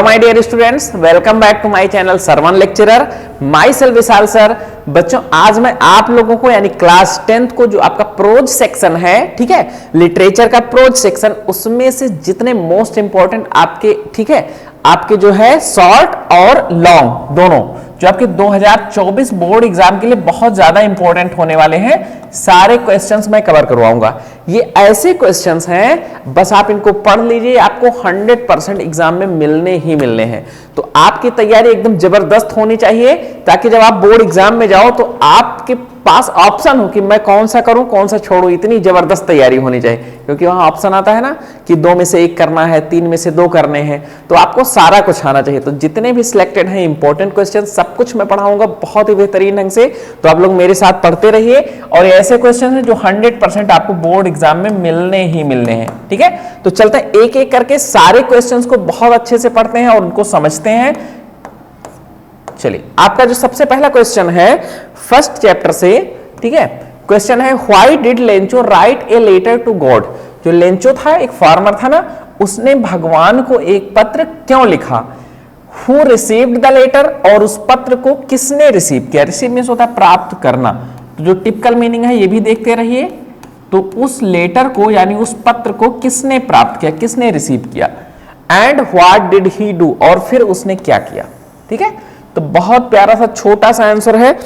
My dear students, welcome back to my channel Sarvan lecturer. Myself Vishal sir. बच्चों, आज मैं आप लोगों को यानी क्लास 10th को जो आपका प्रोज सेक्शन है, ठीक है, लिटरेचर का प्रोज सेक्शन, उसमें से जितने मोस्ट इंपॉर्टेंट आपके, ठीक है, आपके जो है शॉर्ट और लॉन्ग दोनों जो आपके 2024 बोर्ड एग्जाम के लिए बहुत ज्यादा इंपॉर्टेंट होने वाले हैं, सारे क्वेश्चंस मैं कवर करवाऊंगा। ये ऐसे क्वेश्चंस हैं, बस आप इनको पढ़ लीजिए, आपको 100% एग्जाम में मिलने ही मिलने हैं। तो आपकी तैयारी एकदम जबरदस्त होनी चाहिए, ताकि जब आप बोर्ड एग्जाम में जाओ तो आपके पास ऑप्शन हो कि मैं कौन सा करूं कौन सा छोड़ूं। इतनी जबरदस्त तैयारी होनी चाहिए, क्योंकि वहां ऑप्शन आता है ना कि 2 में से 1 करना है, 3 में से 2 करने हैं, तो आपको सारा कुछ आना चाहिए। तो जितने भी सिलेक्टेड हैं इंपॉर्टेंट क्वेश्चन, सब कुछ मैं पढ़ाऊंगा बहुत ही बेहतरीन ढंग से। तो आप लोग मेरे साथ पढ़ते रहिए, और ऐसे क्वेश्चन हैं जो 100% आपको बोर्ड एग्जाम में मिलने ही मिलने हैं। ठीक है, तो चलते हैं एक एक करके सारे क्वेश्चंस को बहुत अच्छे से पढ़ते हैं और उनको समझते हैं। चलिए, आपका जो सबसे पहला क्वेश्चन है फर्स्ट चैप्टर से, ठीक है, क्वेश्चन है why did Lencho write a letter to God. जो लेंचो था, एक फार्मर था ना, उसने भगवान को एक पत्र क्यों लिखा। हु रिसीव्ड द लेटर, और उस पत्र को किसने रिसीव किया। रिसीव मींस होता है प्राप्त करना, तो जो टिपिकल मीनिंग है ये भी देखते रहिए। तो उस लेटर को यानी उस पत्र को किसने प्राप्त किया, किसने रिसीव किया। And what did he do, और फिर उसने क्या किया। ठीक है, तो बहुत प्यारा सा छोटा सा आंसर है।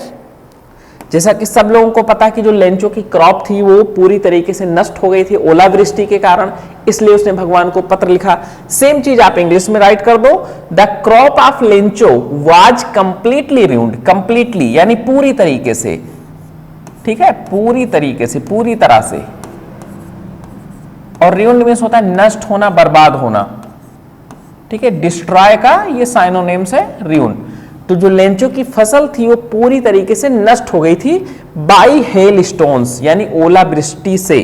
जैसा कि सब लोगों को पता है कि जो लेंचो की क्रॉप थी वो पूरी तरीके से नष्ट हो गई थी ओलावृष्टि के कारण, इसलिए उसने भगवान को पत्र लिखा। सेम चीज आप इंग्लिश में राइट कर दो, the crop of Lencho was completely ruined. Completely यानी पूरी तरीके से, ठीक है, पूरी तरीके से, पूरी तरह से। और रूइंड मींस होता है नष्ट होना, बर्बाद होना। ठीक है, डिस्ट्रॉय का ये साइनोनिम्स है रूइंड। तो जो लेंचो की फसल थी वो पूरी तरीके से नष्ट हो गई थी बाई हेल स्टोन्स, यानी ओलावृष्टि से।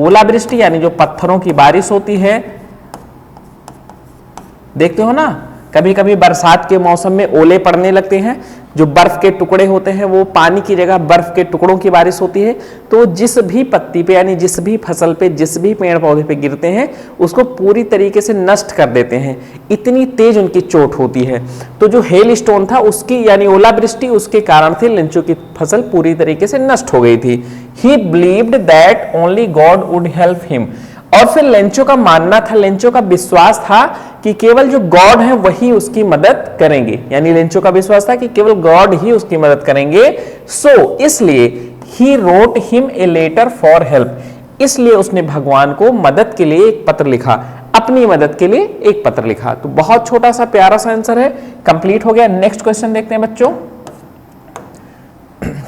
ओलावृष्टि यानी जो पत्थरों की बारिश होती है, देखते हो ना, कभी कभी बरसात के मौसम में ओले पड़ने लगते हैं, जो बर्फ के टुकड़े होते हैं वो पानी की जगह बर्फ के टुकड़ों की बारिश होती है। तो जिस भी पत्ती पे यानी जिस भी फसल पे, जिस भी पेड़ पौधे पे गिरते हैं, उसको पूरी तरीके से नष्ट कर देते हैं, इतनी तेज उनकी चोट होती है। तो जो हेल स्टोन था उसकी यानी ओलावृष्टि, उसके कारण से लेंचो की फसल पूरी तरीके से नष्ट हो गई थी। ही believed that only God would help him, और फिर लेंचो का मानना था, लेंचो का विश्वास था कि केवल जो गॉड है वही उसकी मदद करेंगे। यानी लेंचो का विश्वास था कि केवल गॉड ही उसकी मदद करेंगे। सो इसलिए ही wrote him a letter for help, इसलिए उसने भगवान को मदद के लिए एक पत्र लिखा, अपनी मदद के लिए एक पत्र लिखा। तो बहुत छोटा सा प्यारा सा आंसर है, कंप्लीट हो गया। नेक्स्ट क्वेश्चन देखते हैं बच्चों।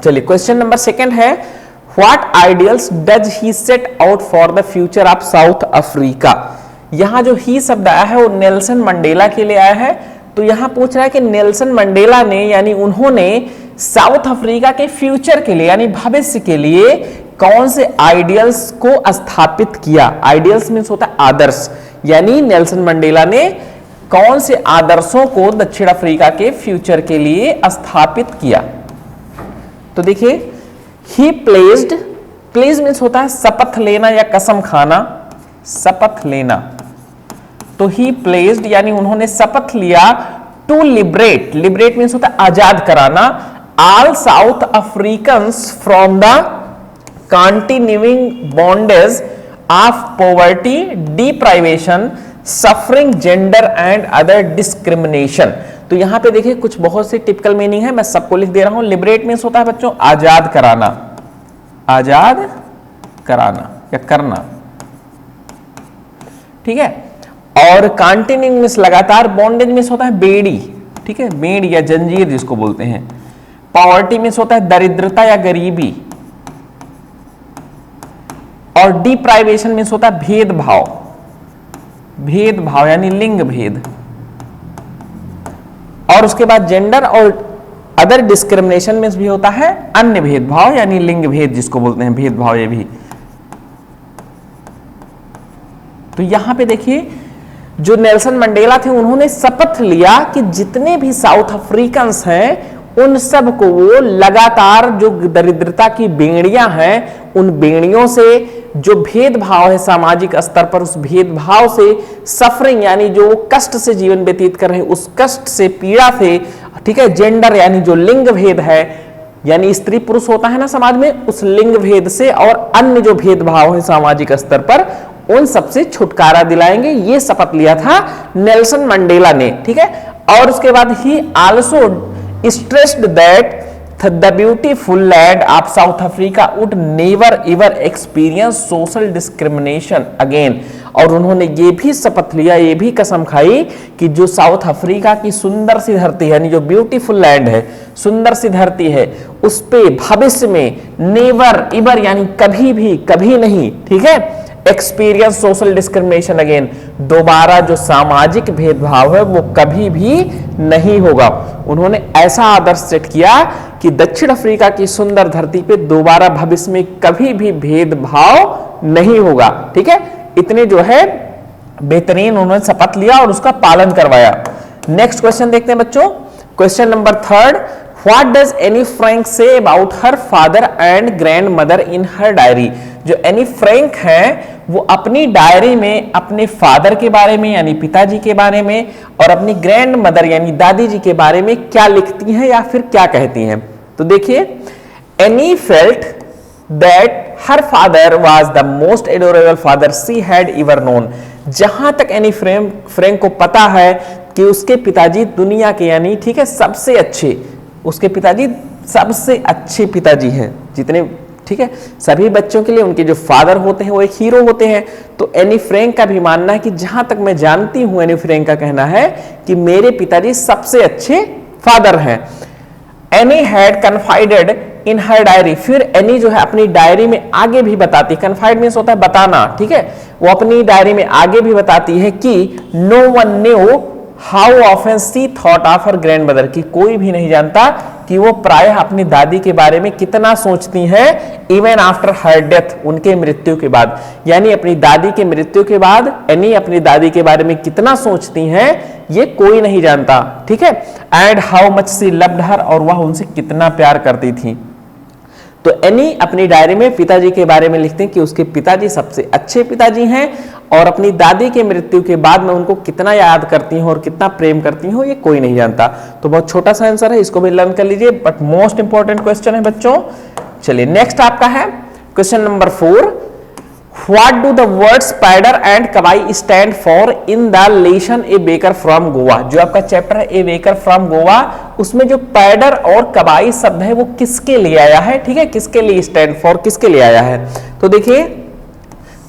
चलिए, क्वेश्चन नंबर 2 है What ideals does he set out for the future of South Africa? यहां जो ही शब्द आया है वो नेल्सन मंडेला के लिए आया है। तो यहां पूछ रहा है कि नेल्सन मंडेला ने यानी उन्होंने साउथ अफ्रीका के फ्यूचर के लिए यानी भविष्य के लिए कौन से आइडियल्स को स्थापित किया। आइडियल्स मींस होता है आदर्श, यानी नेल्सन मंडेला ने कौन से आदर्शों को दक्षिण अफ्रीका के फ्यूचर के लिए स्थापित किया। तो देखिए, ही प्लेस्ड, प्लेज मीन्स होता है शपथ लेना या कसम खाना, शपथ लेना। तो ही प्लेस्ड यानी उन्होंने शपथ लिया टू लिबरेट, लिबरेट मीन्स होता है आजाद कराना, all south Africans from the continuing bondage of poverty, deprivation, suffering, gender and other discrimination. तो यहां पे देखिए कुछ बहुत सी टिपिकल मीनिंग है, मैं सबको लिख दे रहा हूं। लिबरेट मींस होता है बच्चों आजाद कराना, आजाद कराना या करना, ठीक है। और कंटिन्यूइंग मींस लगातार, बॉन्डेज मींस होता है बेड़ी, ठीक है, बेड़ी या जंजीर जिसको बोलते हैं। पॉवर्टी मींस होता है दरिद्रता या गरीबी, और डिप्राइवेशन मींस होता है भेदभाव, भेदभाव यानी लिंग भेद। और उसके बाद जेंडर और अदर डिस्क्रिमिनेशन में भी होता है अन्य भेदभाव यानी लिंग भेद जिसको बोलते हैं, भेदभाव ये भी। तो यहां पे देखिए जो नेल्सन मंडेला थे उन्होंने शपथ लिया कि जितने भी साउथ अफ्रीकन्स हैं उन सब को वो लगातार जो दरिद्रता की बेड़ियां हैं, उन बेड़ियों से, जो भेदभाव है सामाजिक स्तर पर, उस भेदभाव से, सफरिंग यानी जो कष्ट से जीवन व्यतीत कर रहे हैं, उस कष्ट से, पीड़ा से, ठीक है, जेंडर यानी जो लिंग भेद है, यानी स्त्री पुरुष होता है ना समाज में, उस लिंग भेद से और अन्य जो भेदभाव है सामाजिक स्तर पर, उन सबसे छुटकारा दिलाएंगे। ये शपथ लिया था नेल्सन मंडेला ने, ठीक है। और उसके बाद ही also stressed that the beautiful land of south Africa would never ever experience social discrimination again. और उन्होंने ये भी शपथ लिया, ये भी कसम खाई कि जो साउथ अफ्रीका की सुंदर सी धरती है, यानी जो ब्यूटीफुल लैंड है, सुंदर सी धरती है, उस पे भविष्य में नेवर एवर यानी कभी भी, कभी नहीं, ठीक है, एक्सपीरियंस सोशल डिस्क्रिमिनेशन अगेन, दोबारा जो सामाजिक भेदभाव है वो कभी भी नहीं होगा। उन्होंने ऐसा आदर्श सेट किया कि दक्षिण अफ्रीका की सुंदर धरती पे दोबारा भविष्य में कभी भी भेदभाव नहीं होगा, ठीक है। इतने जो है बेहतरीन उन्होंने शपथ लिया और उसका पालन करवाया। नेक्स्ट क्वेश्चन देखते हैं बच्चों, question number 3, what does Anne Frank say about her father and grand mother in her diary. जो एनी फ्रैंक है वो अपनी डायरी में अपने फादर के बारे में यानी पिताजी के बारे में और अपनी ग्रैंड मदर यानी दादी जी के बारे में क्या लिखती हैं या फिर क्या कहती हैं। तो देखिए, any felt that her father was the most adorable father she had ever known. जहां तक एनी फ्रैंक को पता है कि उसके पिताजी दुनिया के यानी, ठीक है, सबसे अच्छे, उसके पिताजी सबसे अच्छे पिताजी हैं जितने, ठीक है। सभी बच्चों के लिए उनके जो फादर होते हैं वो एक हीरो होते हैं। तो एनी फ्रैंक का भी मानना है कि जहां तक मैं जानती हूं, एनी फ्रैंक का कहना है कि मेरे पिताजी सबसे अच्छे फादर हैं। Any had कन्फाइडेड in her diary. फिर एनी जो है अपनी डायरी में आगे भी बताती है, कन्फाइड मींस होता है बताना, ठीक है, वो अपनी डायरी में आगे भी बताती है कि no one knew how often she thought of her grandmother, की कोई भी नहीं जानता कि वो प्रायः अपनी दादी के बारे में कितना सोचती हैं, इवन आफ्टर हर डेथ, उनके मृत्यु के बाद। यानी अपनी दादी के मृत्यु के बाद एनी अपनी दादी के बारे में कितना सोचती हैं ये कोई नहीं जानता, ठीक है। And how much see loved her, और वह उनसे कितना प्यार करती थी। तो एनी अपनी डायरी में पिताजी के बारे में लिखते हैं कि उसके पिताजी सबसे अच्छे पिताजी हैं और अपनी दादी के मृत्यु के बाद में उनको कितना याद करती हूं और कितना प्रेम करती हूं ये कोई नहीं जानता। तो बहुत छोटा सा आंसर है, इसको भी लर्न कर लीजिए, बट मोस्ट इंपॉर्टेंट क्वेश्चन है बच्चों। चलिए नेक्स्ट आपका है question number 4, what do the word spider and कबाई stand for in the lesson A baker from Goa. जो आपका चैप्टर है ए बेकर फ्रॉम गोवा, उसमें जो पैडर और कबाई शब्द है वो किसके लिए आया है, ठीक है, किसके लिए स्टैंड फॉर, किसके लिए आया है। तो देखिए,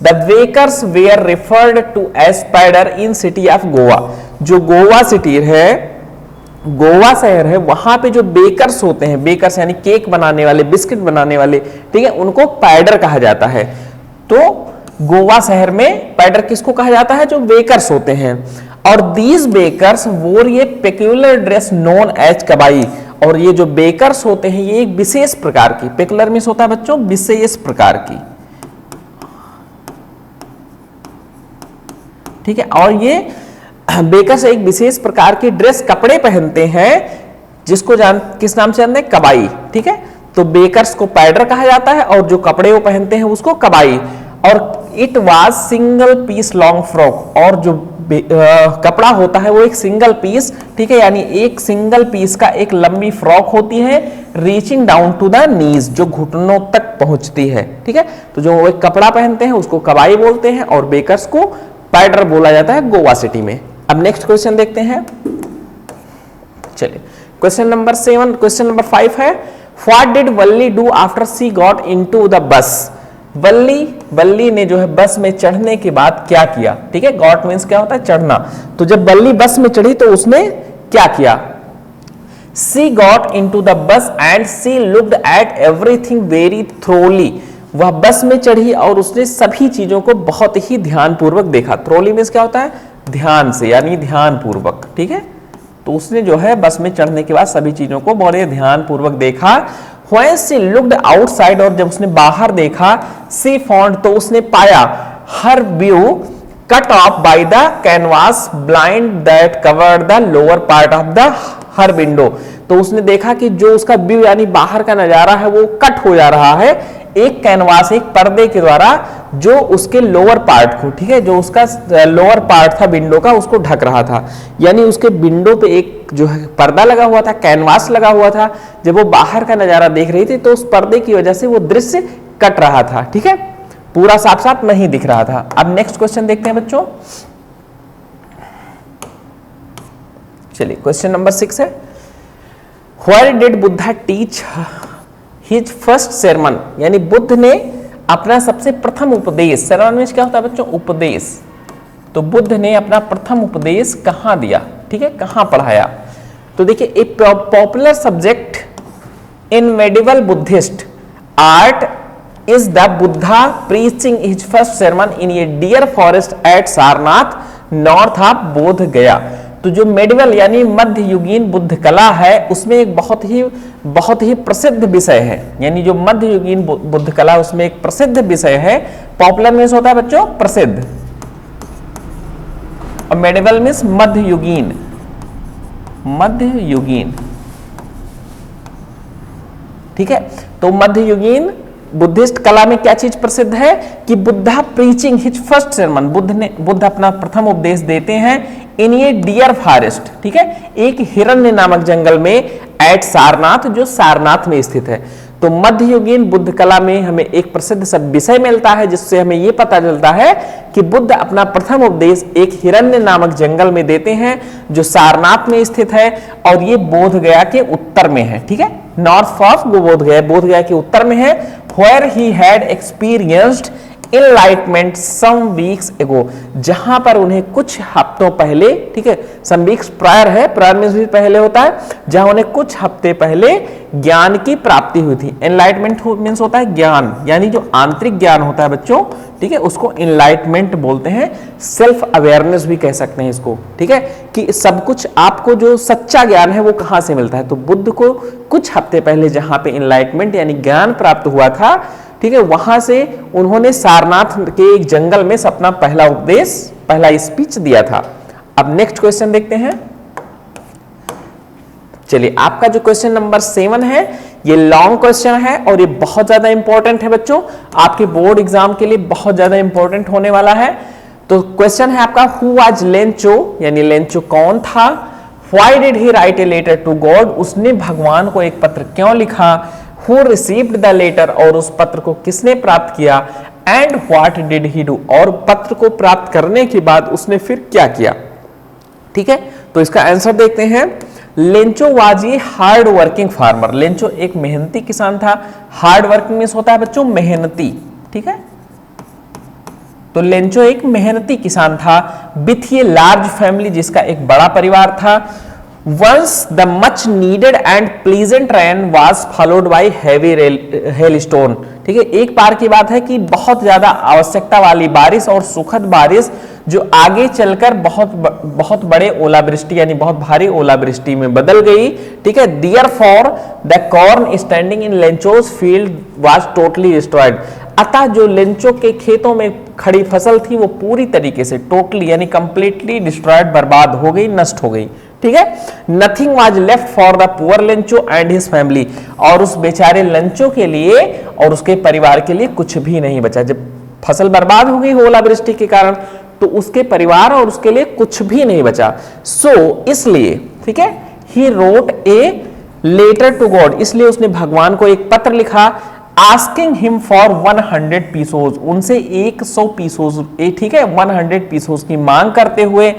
the bakers were referred to as spider in city of Goa. जो गोवा सिटी है, गोवा शहर है, वहां पे जो बेकर्स होते हैं, बेकर्स यानी केक बनाने वाले, बिस्किट बनाने वाले, ठीक है, उनको पैडर कहा जाता है। तो गोवा शहर में पैडर किसको कहा जाता है, जो बेकर्स होते हैं। और दीज बेकर्स वोर ये पेक्यूलर ड्रेस नोन एज कबाई। और ये जो बेकर्स होते हैं ये एक विशेष प्रकार की, पेक्यूलर मींस होता है बच्चों विशेष प्रकार की, ठीक है। और ये बेकर्स एक विशेष प्रकार की ड्रेस, कपड़े पहनते हैं जिसको किस नाम से जानते हैं, कबाई, ठीक है। तो बेकर्स को पैडर कहा जाता है और जो कपड़े वो पहनते हैं उसको कबाई। और it was single piece long frock, और जो कपड़ा होता है वो एक सिंगल पीस, ठीक है, यानी एक सिंगल पीस का एक लंबी फ्रॉक होती है, reaching down to the knees, जो घुटनों तक पहुंचती है, ठीक है। तो जो एक कपड़ा पहनते हैं उसको कबाई बोलते हैं और बेकर्स को पैडर बोला जाता है गोवा सिटी में। अब नेक्स्ट क्वेश्चन देखते हैं, चलिए क्वेश्चन नंबर 7, क्वेश्चन नंबर 5 है, what did Valli do after she got into the bus. Valli ने जो है बस में चढ़ने के बाद क्या किया, ठीक है। गॉट मींस क्या होता है, चढ़ना। तो जब वल्ली बस में चढ़ी तो उसने क्या किया, शी गॉट इनटू द बस and she looked at everything very thoroughly. वह बस में चढ़ी और उसने सभी चीजों को बहुत ही ध्यानपूर्वक देखा। थ्रोली मींस क्या होता है, ध्यान से, यानी ध्यानपूर्वक, ठीक है। तो उसने जो है बस में चढ़ने के बाद सभी चीजों को बड़े ध्यानपूर्वक देखा। When she looked outside, और जब उसने बाहर देखा, she found, तो उसने पाया, her view cut off by the canvas blind that covered the lower part of the her window. तो उसने देखा कि जो उसका व्यू यानी बाहर का नजारा है वो कट हो जा रहा है एक कैनवास, एक पर्दे के द्वारा, जो उसके लोअर पार्ट को, ठीक है, जो उसका लोअर पार्ट था विंडो का, उसको ढक रहा था। यानी उसके विंडो पे एक जो है पर्दा लगा हुआ था, कैनवास लगा हुआ था। जब वो बाहर का नजारा देख रही थी तो उस पर्दे की वजह से वो दृश्य कट रहा था, ठीक है, पूरा साफ साफ नहीं दिख रहा था। अब नेक्स्ट क्वेश्चन देखते हैं बच्चों। चलिए क्वेश्चन नंबर 6 है, where did Buddha teach his first sermon, यानी बुद्ध ने अपना सबसे प्रथम उपदेश, sermon में क्या होता है बच्चों, उपदेश। तो बुद्ध ने अपना प्रथम उपदेश कहां दिया, ठीक है, कहां पढ़ाया। तो देखिए, a popular subject in medieval Buddhist art is the Buddha preaching his first sermon in a deer forest at Sarnath north of Bodh Gaya. तो जो मेडिवल यानी मध्य युगीन बुद्ध कला है, उसमें एक बहुत ही प्रसिद्ध विषय है, यानी जो मध्य युगीन बुद्ध कला उसमें एक प्रसिद्ध विषय है। पॉपुलर मीन्स होता है बच्चों प्रसिद्ध, और मेडिवल मीन्स मध्य युगीन, मध्य युगीन, ठीक है। तो मध्य युगीन बुद्धिस्ट कला में क्या चीज प्रसिद्ध है कि Buddha preaching his first sermon, Buddha अपना प्रथम उपदेश देते हैं इन ये डियर फॉरेस्ट, ठीक है, एक हिरण्य नामक जंगल में, एट सारनाथ, जो सारनाथ में स्थित है। तो मध्ययुगीन बुद्ध कला में हमें एक प्रसिद्ध सब विषय मिलता है, जिससे हमें यह पता चलता है कि बुद्ध अपना प्रथम उपदेश एक हिरण्य नामक जंगल में देते हैं, जो सारनाथ में स्थित है, और ये बोध गया के उत्तर में है, ठीक है, नॉर्थ ऑफ बोध गया के उत्तर में है। Where he had experienced enlightenment some weeks ago, जहां पर उन्हें कुछ हफ्तों पहले, ठीक है, सम वीक्स प्रायर है, प्रायर मींस भी पहले होता है, जहां उन्हें कुछ हफ्ते पहले ज्ञान की प्राप्ति हुई थी। एनलाइटमेंट मींस होता है ज्ञान, यानी जो आंतरिक ज्ञान होता है बच्चों, ठीक है, उसको एनलाइटमेंट बोलते हैं। सेल्फ अवेयरनेस भी कह सकते हैं इसको, ठीक है, कि सब कुछ आपको जो सच्चा ज्ञान है वो कहां से मिलता है। तो बुद्ध को कुछ हफ्ते पहले जहां पे एनलाइटमेंट यानी ज्ञान प्राप्त हुआ था, ठीक है, वहां से उन्होंने सारनाथ के एक जंगल में अपना पहला उपदेश, पहला स्पीच दिया था। अब नेक्स्ट क्वेश्चन देखते हैं। चलिए, आपका जो क्वेश्चन नंबर 7 है, ये लॉन्ग क्वेश्चन है और ये बहुत ज्यादा इंपॉर्टेंट है बच्चों, आपके बोर्ड एग्जाम के लिए बहुत ज्यादा इंपॉर्टेंट होने वाला है। तो क्वेश्चन है आपका, हु वाज लेंचो, यानी लेंचो कौन था। Why did he write a letter to God, उसने भगवान को एक पत्र क्यों लिखा। Who received the letter, और उस पत्र को किसने प्राप्त किया। And what did he do, और पत्र को प्राप्त करने के बाद उसने फिर क्या किया, ठीक है। तो इसका आंसर देखते हैं। Lencho was a hard working farmer, Lencho एक मेहनती किसान था। हार्ड वर्किंग मींस होता है बच्चों मेहनती, ठीक है। तो लेंचो एक मेहनती किसान था। विथ ए लार्ज फैमिली, जिसका एक बड़ा परिवार था। Once the much needed and pleasant rain was followed by heavy hailstone, ठीक है, एक बार की बात है कि बहुत ज्यादा आवश्यकता वाली बारिश और सुखद बारिश जो आगे चलकर बहुत बड़े ओलावृष्टि यानी बहुत भारी ओलावृष्टि में बदल गई, ठीक है। Therefore the corn standing in Lencho's field was totally destroyed, अतः जो लेंचो के खेतों में खड़ी फसल थी वो पूरी तरीके से टोटली यानी कंप्लीटली डिस्ट्रॉयड, बर्बाद हो गई, नष्ट हो गई, ठीक है। Nothing was left for the poor Lencho and his family, और उस बेचारे लेंचो के लिए और उसके परिवार के लिए कुछ भी नहीं बचा। जब फसल बर्बाद हो गई ओलावृष्टि के कारण, तो उसके परिवार और उसके लिए कुछ भी नहीं बचा। सो इसलिए, ठीक है, he wrote a letter to God, इसलिए उसने भगवान को एक पत्र लिखा। आस्किंग हिम फॉर 100 पीसोज, उनसे 100 पीसोज, ठीक है, 100 पीसोज की मांग करते हुए,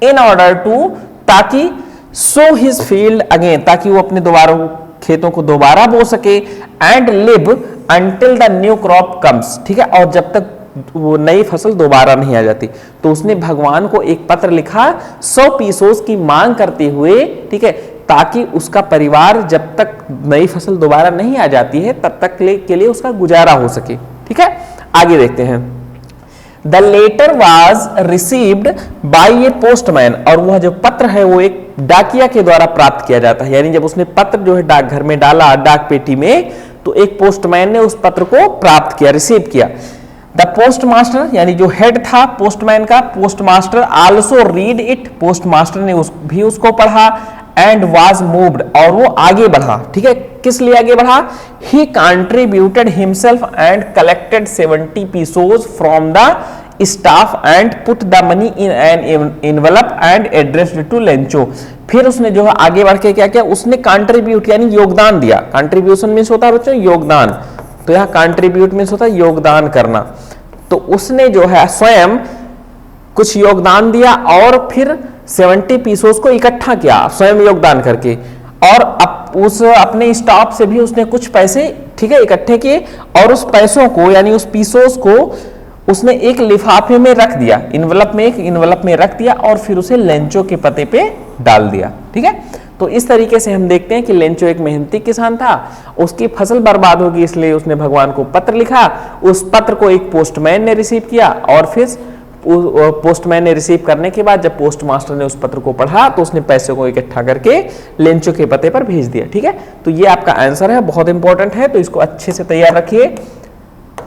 इन ऑर्डर टू, ताकि सो हिज फील्ड अगेन, ताकि वो अपने दोबारा खेतों को दोबारा बो सके। And live until the new crop comes, ठीक है, और जब तक वो नई फसल दोबारा नहीं आ जाती। तो उसने भगवान को एक पत्र लिखा 100 पीसोज की मांग करते हुए, ठीक है, ताकि उसका परिवार जब तक नई फसल दोबारा नहीं आ जाती है तब तक के लिए उसका गुजारा हो सके, ठीक है। आगे देखते हैं। The letter was received by a postman, और वह जो पत्र है वो एक डाकिया के द्वारा प्राप्त किया जाता है। यानी जब उसने पत्र जो है डाकघर में डाला, डाक पेटी में, तो एक पोस्टमैन ने उस पत्र को प्राप्त किया, रिसीव किया। द पोस्टमास्टर, यानी जो हेड था पोस्टमैन का, postmaster also read it, postmaster ने भी उसको पढ़ा। एंड वाज मूव्ड, और वो आगे बढ़ा, ठीक है, किस लिए आगे बढ़ा? He contributed himself and collected 70 pesos from the staff and put the money in an envelope and addressed to Lencho. फिर उसने जो है आगे बढ़ के क्या किया? उसने कंट्रीब्यूट यानी योगदान दिया। कंट्रीब्यूशन मीन्स होता है बच्चों योगदान, तो यहाँ कंट्रीब्यूट मीन्स होता है योगदान करना। तो उसने जो है स्वयं कुछ योगदान दिया और फिर 70 pesos को इकट्ठा किया स्वयं योगदान करके, और उस अपने स्टाफ से भी उसने कुछ पैसे, ठीक है, इकट्ठे किए, और उस पैसों को यानी उस पीसोस को उसने एक लिफाफे में रख दिया, एक इन्वेलप में रख दिया, और फिर उसे लेंचो के पते पे डाल दिया, ठीक है। तो इस तरीके से हम देखते हैं कि लेंचो एक मेहनती किसान था, उसकी फसल बर्बाद होगी इसलिए उसने भगवान को पत्र लिखा, उस पत्र को एक पोस्टमैन ने रिसीव किया, और फिर पोस्टमैन ने रिसीव करने के बाद जब पोस्ट मास्टर ने उस पत्र को पढ़ा तो उसने पैसे को इकट्ठा करके लेंचो के पते पर भेज दिया, ठीक है। तो ये आपका आंसर है, बहुत इंपॉर्टेंट है, तो इसको अच्छे से तैयार रखिए।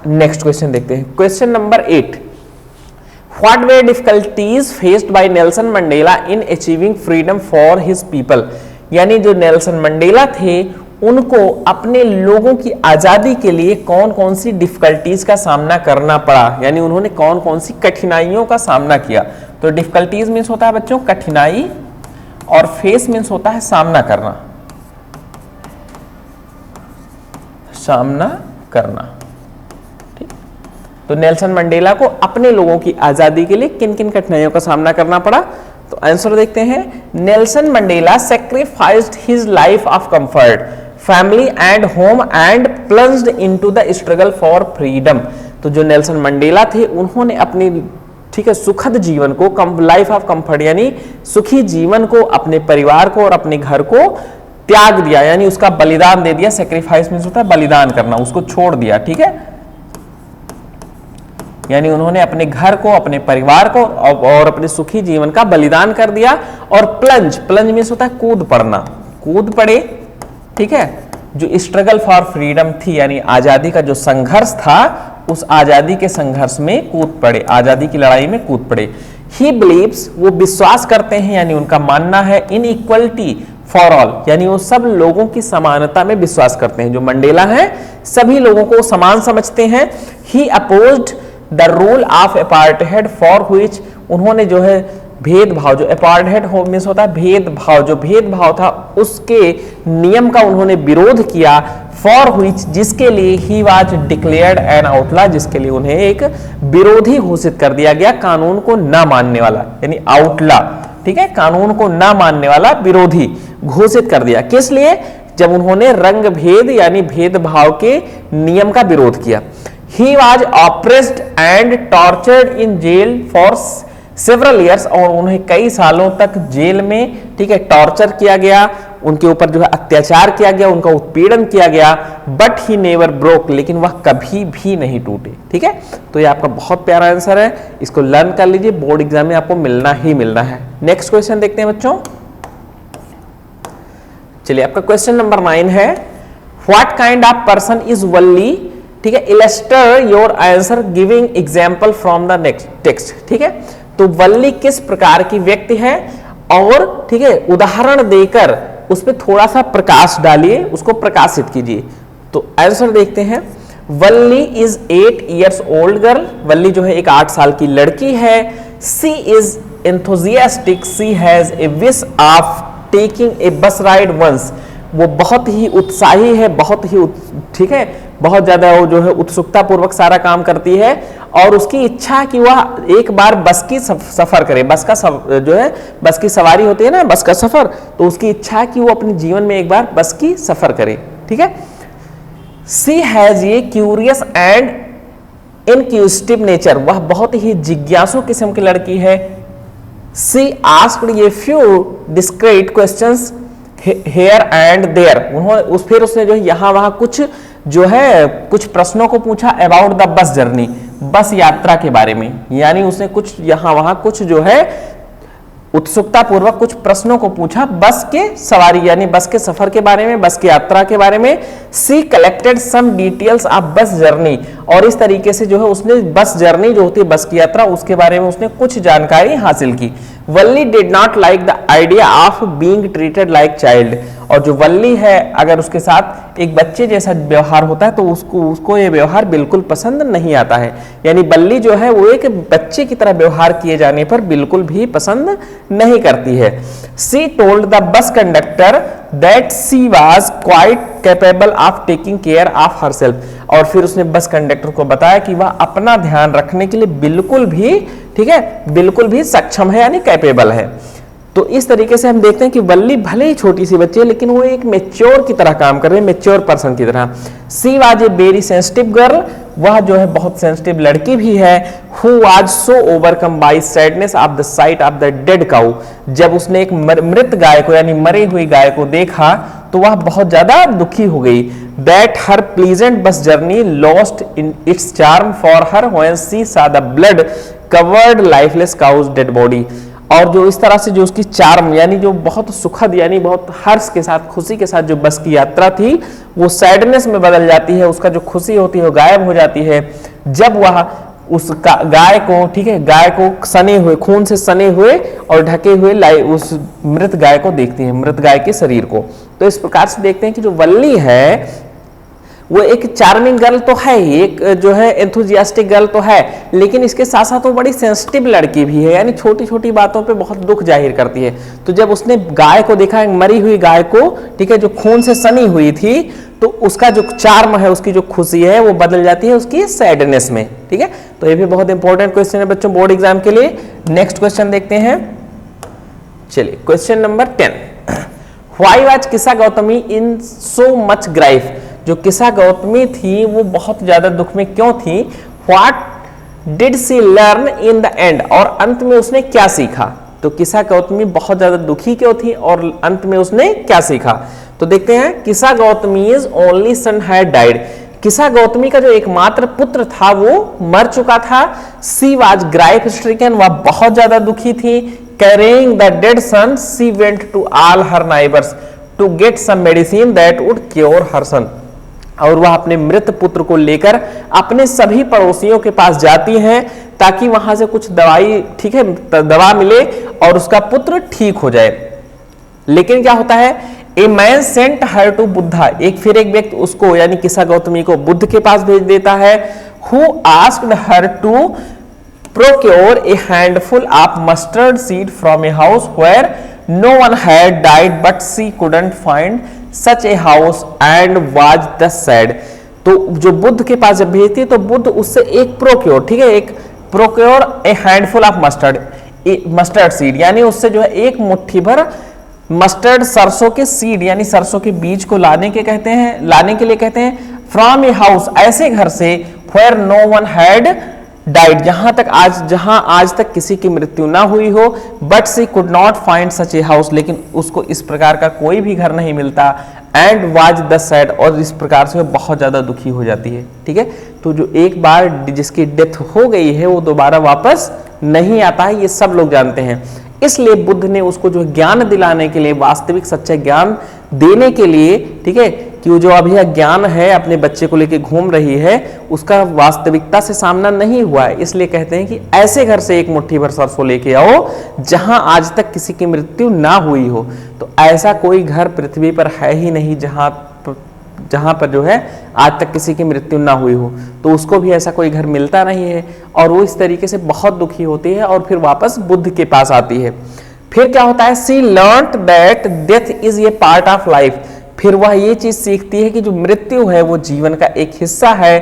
नेक्स्ट क्वेश्चन देखते हैं, question number 8। What way difficulties faced by Nelson Mandela in achieving freedom for his people? यानी जो नेल्सन मंडेला थे उनको अपने लोगों की आजादी के लिए कौन कौन सी डिफिकल्टीज का सामना करना पड़ा, यानी उन्होंने कौन कौन सी कठिनाइयों का सामना किया। तो डिफिकल्टीज मीन्स होता है बच्चों कठिनाई, और फेस मीन्स होता है सामना करना, सामना करना, ठीक। तो नेल्सन मंडेला को अपने लोगों की आजादी के लिए किन किन कठिनाइयों का सामना करना पड़ा? तो आंसर देखते हैं। Nelson Mandela sacrificed his life of comfort, family and home and plunged into the struggle for freedom. तो जो नेल्सन मंडेला थे उन्होंने अपनी, ठीक है, सुखद जीवन को, लाइफ ऑफ कंफर्ट यानी सुखी जीवन को, अपने परिवार को और अपने घर को त्याग दिया, यानी उसका बलिदान दे दिया। सैक्रिफाइस मींस होता है बलिदान करना, उसको छोड़ दिया, ठीक है। यानी उन्होंने अपने घर को, अपने परिवार को और अपने सुखी जीवन का बलिदान कर दिया। और प्लंज मींस होता है कूद पड़ना, कूद पड़े, ठीक है। जो स्ट्रगल फॉर फ्रीडम थी यानी आजादी का जो संघर्ष था, उस आजादी के संघर्ष में कूद पड़े, आजादी की लड़ाई में कूद पड़े। ही बिलीव्स, वो विश्वास करते हैं, यानी उनका मानना है, इन इक्वलिटी फॉर ऑल, यानी वो सब लोगों की समानता में विश्वास करते हैं। जो मंडेला हैं सभी लोगों को समान समझते हैं। He opposed the rule of apartheid for which, उन्होंने जो है भेदभाव, जो अपार्थाइड मींस होता है भेदभाव, जो भेदभाव था उसके नियम का उन्होंने विरोध किया। फॉर व्हिच, जिसके लिए ही वाज डिक्लेयर्ड एन आउटला, जिसके लिए उन्हें एक विरोधी घोषित कर दिया गया, कानून को ना मानने वाला, यानी आउटला, ठीक है, कानून को ना मानने वाला विरोधी घोषित कर दिया। किस लिए? जब उन्होंने रंग भेद यानी भेदभाव के नियम का विरोध किया। He was oppressed and tortured in jail for several years, और उन्हें कई सालों तक जेल में, ठीक है, टॉर्चर किया गया, उनके ऊपर जो है अत्याचार किया गया, उनका उत्पीड़न किया गया। बट ही नेवर ब्रोक, लेकिन वह कभी भी नहीं टूटे, ठीक है। तो ये आपका बहुत प्यारा आंसर है, इसको लर्न कर लीजिए, बोर्ड एग्जाम में आपको मिलना ही मिलना है। नेक्स्ट क्वेश्चन देखते हैं बच्चों। चलिए आपका क्वेश्चन नंबर 9 है, what kind of person is Valli, ठीक है, illustrate your answer giving example from the next text, ठीक है। तो वल्ली किस प्रकार की व्यक्ति है, और ठीक है उदाहरण देकर उस पर थोड़ा सा प्रकाश डालिए, उसको प्रकाशित कीजिए। तो आंसर देखते हैं। Valli is 8 years old girl, Valli जो है एक 8 साल की लड़की है। She is enthusiastic, she has a wish of taking a bus ride once, वो बहुत ही उत्साही है, बहुत ही ठीक है, बहुत ज्यादा वो जो है उत्सुकता पूर्वक सारा काम करती है, और उसकी इच्छा है कि वह एक बार बस की सफर करे, बस का जो है बस की सवारी होती है ना, बस का सफर, तो उसकी इच्छा है कि वो अपने जीवन में एक बार बस की सफर करे, ठीक है। She has a curious and inquisitive nature, वह बहुत ही जिज्ञासु किस्म की लड़की है। She asked a few discreet questions here and there, फिर उसने जो यहाँ वहां कुछ जो है कुछ प्रश्नों को पूछा अबाउट द बस जर्नी, बस यात्रा के बारे में, यानी उसने कुछ यहाँ वहां कुछ जो है उत्सुकता पूर्वक कुछ प्रश्नों को पूछा बस के सवारी यानी बस के सफर के बारे में, बस की यात्रा के बारे में। सी collected some details of bus journey, और इस तरीके से जो है उसने बस जर्नी जो होती है बस की यात्रा उसके बारे में उसने कुछ जानकारी हासिल की। Valli did not like the idea of being treated like child, और जो वल्ली है अगर उसके साथ एक बच्चे जैसा व्यवहार होता है तो उसको ये व्यवहार बिल्कुल पसंद नहीं आता है। यानी बल्ली जो है वो एक बच्चे की तरह व्यवहार किए जाने पर बिल्कुल भी पसंद नहीं करती है। सी told the bus conductor that she was quite capable of taking care of herself, और फिर उसने बस कंडक्टर को बताया कि वह अपना ध्यान रखने के लिए बिल्कुल भी, ठीक है, बिल्कुल भी सक्षम है यानी कैपेबल है। तो इस तरीके से हम देखते हैं कि वल्ली भले ही छोटी सी बच्ची है लेकिन वो एक मेच्योर की तरह काम कर रही है, मेच्योर पर्सन की तरह। She was a very sensitive girl, वह जो है बहुत सेंसिटिव लड़की भी है। Who was so overcome bye sadness of the site of the dead cow, जब उसने एक मृत गाय को यानी मरी हुई गाय को देखा तो वह बहुत ज्यादा दुखी हो गई। That her pleasant bus journey lost in its charm for her when she saw the blood covered lifeless cow's dead body, और जो इस तरह से जो उसकी चार्म यानी जो बहुत सुखद यानी बहुत हर्ष के साथ खुशी के साथ जो बस की यात्रा थी वो सैडनेस में बदल जाती है, उसका जो खुशी होती है वो गायब हो जाती है जब वह उस गाय को, ठीक है, गाय को सने हुए, खून से सने हुए और ढके हुए उस मृत गाय को देखती है, मृत गाय के शरीर को। तो इस प्रकार से देखते हैं कि जो वल्ली है वो एक चार्मिंग गर्ल तो है ही, एक जो है एंथुजियास्टिक गर्ल तो है, लेकिन इसके साथ साथ वो बड़ी सेंसिटिव लड़की भी है, यानी छोटी छोटी बातों पे बहुत दुख जाहिर करती है। तो जब उसने गाय को देखा, मरी हुई गाय को, ठीक है, जो खून से सनी हुई थी, तो उसका जो चार्म है, उसकी जो खुशी है वो बदल जाती है उसकी सैडनेस में। ठीक है, तो ये भी बहुत इंपॉर्टेंट क्वेश्चन है बच्चों बोर्ड एग्जाम के लिए। नेक्स्ट क्वेश्चन देखते हैं, चलिए क्वेश्चन नंबर 10। व्हाई वाज किस्सा गौतमी इन सो मच ग्राइफ, जो किस्सा गौतमी थी वो बहुत ज्यादा दुख में क्यों थी। What did she learn in the end, और अंत में उसने क्या सीखा। तो किस्सा गौतमी बहुत ज्यादा दुखी क्यों थी और अंत में उसने क्या सीखा। तो देखते हैं, किस्सा गौतमीज ओनली सन हैड डाइड, किस्सा गौतमी का जो एकमात्र पुत्र था वो मर चुका था। सी वाज ग्राइफ स्ट्रिकन, वह बहुत ज्यादा दुखी थी। Carrying the dead son she went to all her neighbours to get some medicine that would cure her son, और वह अपने मृत पुत्र को लेकर अपने सभी पड़ोसियों के पास जाती हैं ताकि वहां से कुछ दवाई, ठीक है, दवा मिले और उसका पुत्र ठीक हो जाए। लेकिन क्या होता है, a man sent her to Buddha, एक व्यक्ति उसको यानी किस्सा गौतमी को बुद्ध के पास भेज देता है। Who asked her to procure a handful of mustard seed from a house where no one had died but she couldn't find such a house and was the sad. तो जो बुद्ध के पास जब भेजती है तो बुद्ध उससे एक प्रोक्योर, ठीक है, एक procure a handful of mustard seed, यानी उससे जो है एक मुट्ठी भर मस्टर्ड सरसों के सीड यानी सरसों के बीज को लाने के लिए कहते हैं फ्रॉम ए हाउस, ऐसे घर से where no one had died, जहां आज तक किसी की मृत्यु ना हुई हो। But she could not find such a house, लेकिन उसको इस प्रकार का कोई भी घर नहीं मिलता। एंड वाज द सैड, और इस प्रकार से वो बहुत ज्यादा दुखी हो जाती है। ठीक है, तो जो एक बार जिसकी डेथ हो गई है वो दोबारा वापस नहीं आता है, ये सब लोग जानते हैं। इसलिए बुद्ध ने उसको जो ज्ञान दिलाने के लिए, वास्तविक सच्चा ज्ञान देने के लिए, ठीक है, कि वो जो अभी ज्ञान है अपने बच्चे को लेके घूम रही है उसका वास्तविकता से सामना नहीं हुआ है, इसलिए कहते हैं कि ऐसे घर से एक मुट्ठी भर सरसों लेके आओ जहां आज तक किसी की मृत्यु ना हुई हो। तो ऐसा कोई घर पृथ्वी पर है ही नहीं जहां पर जो है आज तक किसी की मृत्यु ना हुई हो, तो उसको भी ऐसा कोई घर मिलता नहीं है और वो इस तरीके से बहुत दुखी होती है और फिर वापस बुद्ध के पास आती है। फिर क्या होता है, she learned that death is a part of life, फिर वह ये चीज सीखती है कि जो मृत्यु है वो जीवन का एक हिस्सा है।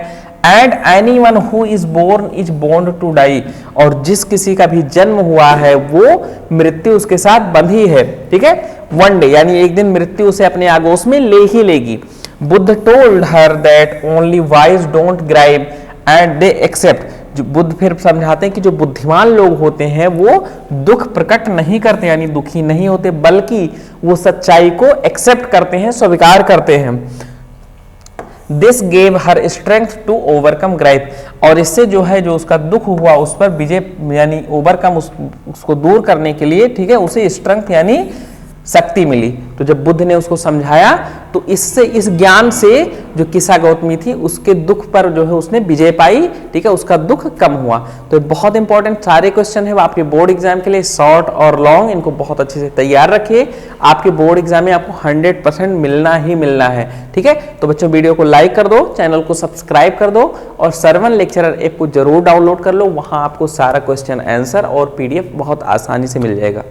And anyone who is born to die, और जिस किसी का भी जन्म हुआ है वो मृत्यु उसके साथ बंधी है। ठीक है, वन डे यानी एक दिन मृत्यु उसे अपने आगोश में ले ही लेगी। Buddha told her that only wise don't grieve and they accept, जो बुद्ध फिर समझाते हैं कि जो बुद्धिमान लोग होते हैं वो दुख प्रकट नहीं करते यानी दुखी नहीं होते, बल्कि वो सच्चाई को एक्सेप्ट करते हैं, स्वीकार करते हैं। This gave her strength to overcome grief. और इससे जो है जो उसका दुख हुआ उस पर विजय यानी ओवरकम उसको दूर करने के लिए, ठीक है, उसे स्ट्रेंथ यानी शक्ति मिली। तो जब बुद्ध ने उसको समझाया तो इससे, इस ज्ञान से जो किसा गौतमी थी उसके दुख पर जो है उसने विजय पाई, ठीक है, उसका दुख कम हुआ। तो बहुत इंपॉर्टेंट सारे क्वेश्चन है आपके बोर्ड एग्जाम के लिए, शॉर्ट और लॉन्ग, इनको बहुत अच्छे से तैयार रखिए। आपके बोर्ड एग्जाम में आपको 100% मिलना ही मिलना है, ठीक है। तो बच्चों वीडियो को लाइक कर दो, चैनल को सब्सक्राइब कर दो और सरवन लेक्चरर ऐप को जरूर डाउनलोड कर लो। वहां आपको सारा क्वेश्चन आंसर और PDF बहुत आसानी से मिल जाएगा।